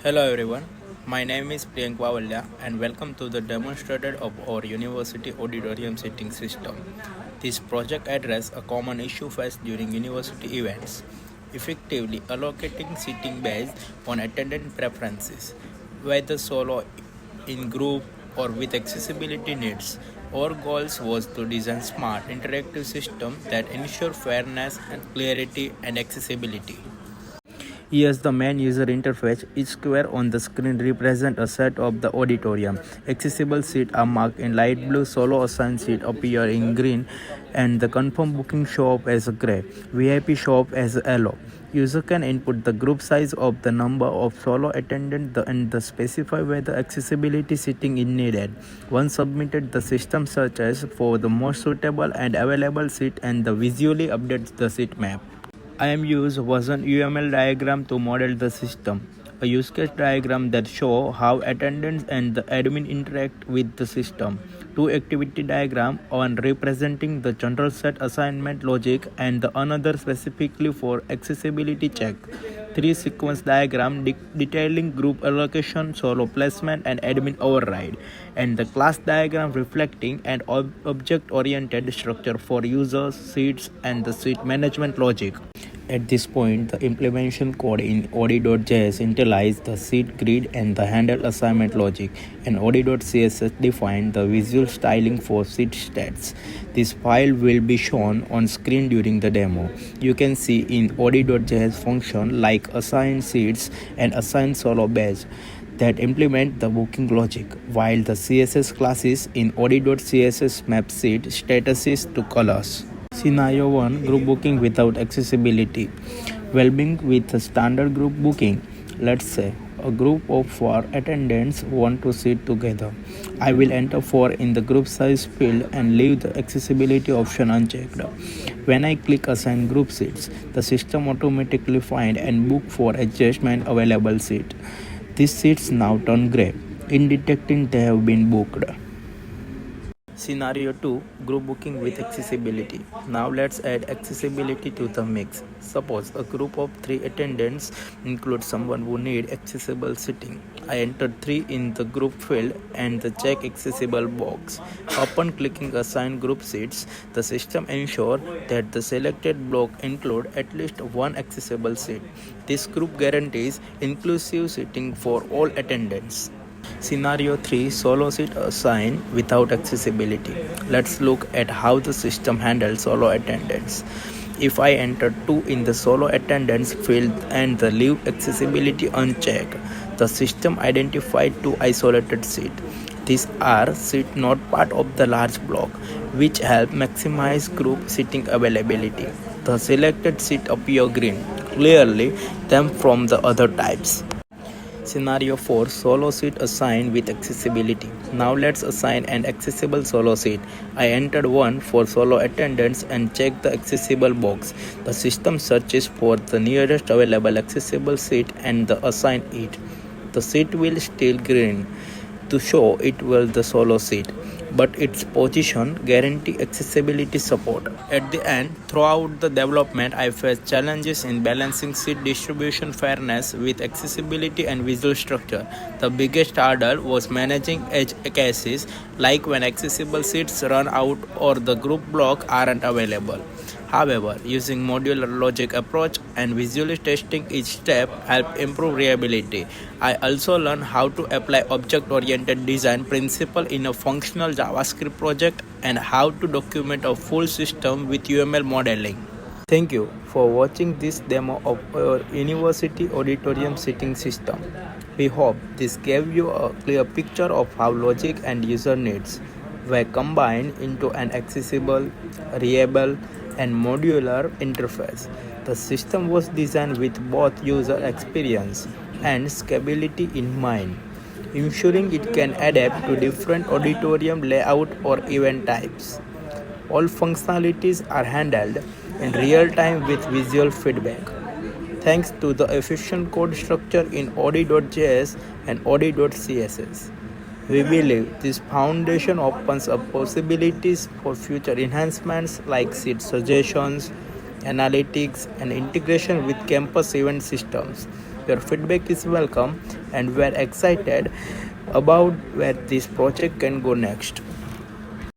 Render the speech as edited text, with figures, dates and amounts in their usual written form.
Hello everyone, my name is Priyank Wavalya and welcome to the demonstrator of our university auditorium seating system. This project addresses a common issue faced during university events, effectively allocating seating based on attendance preferences, whether solo, in group, or with accessibility needs. Our goals was to design smart, interactive system that ensure fairness and clarity and accessibility. Here's the main user interface. Each square on the screen represents a set of the auditorium. Accessible seats are marked in light blue, solo assigned seats appear in green, and the confirmed booking show up as gray. VIP show up as yellow. User can input the group size of the number of solo attendants and the specify whether accessibility seating is needed. Once submitted, the system searches for the most suitable and available seat and the visually updates the seat map. I am used version UML diagram to model the system. A use case diagram that show how attendants and the admin interact with the system. Two activity diagram, one representing the general set assignment logic and the another specifically for accessibility check. Three sequence diagram detailing group allocation, solo placement and admin override. And the class diagram reflecting an object oriented structure for users, seats and the seat management logic. At this point, the implementation code in Audi.js initialized the seat grid and the handle assignment logic, and Audi.css defined the visual styling for seat stats. This file will be shown on screen during the demo. You can see in Audi.js function like assign seats and assign solo badge that implement the booking logic, while the CSS classes in Audi.css map seat statuses to colors. Scenario 1, Group booking without accessibility. Well-being with a standard group booking. Let's say a group of 4 attendants want to sit together. I will enter 4 in the group size field and leave the accessibility option unchecked. When I click assign group seats, the system automatically find and book for adjustment available seat. These seats now turn gray, indicating they have been booked. Scenario 2, Group booking with accessibility. Now let's add accessibility to the mix. Suppose a group of 3 attendants includes someone who need accessible seating. I enter 3 in the group field and the check accessible box. Upon clicking assign group seats, the system ensures that the selected block include at least one accessible seat. This group guarantees inclusive seating for all attendants. Scenario 3, Solo seat assigned without accessibility. Let's look at how the system handles solo attendance. If I enter 2 in the solo attendance field and the leave accessibility unchecked, the system identified 2 isolated seats. These are seats not part of the large block, which help maximize group seating availability. The selected seat appear green, clearly them from the other types. Scenario 4, Solo seat assigned with accessibility. Now let's assign an accessible solo seat. I entered 1 for solo attendants and checked the accessible box. The system searches for the nearest available accessible seat and assign it. The seat will still green to show it was the solo seat, but its position guarantee accessibility support. At the end, throughout the development, I faced challenges in balancing seat distribution fairness with accessibility and visual structure. The biggest hurdle was managing edge cases, like when accessible seats run out or the group block aren't available. However, using modular logic approach and visually testing each step helped improve reliability. I also learned how to apply object-oriented design principle in a functional JavaScript project and how to document a full system with UML modeling. Thank you for watching this demo of our university auditorium seating system. We hope this gave you a clear picture of how logic and user needs were combined into an accessible, reliable, and modular interface. The system was designed with both user experience and scalability in mind, ensuring it can adapt to different auditorium layout or event types. All functionalities are handled in real time with visual feedback. Thanks to the efficient code structure in Audi.js and Audi.css. We believe this foundation opens up possibilities for future enhancements like seat suggestions, analytics, and integration with campus event systems. Your feedback is welcome and we're excited about where this project can go next.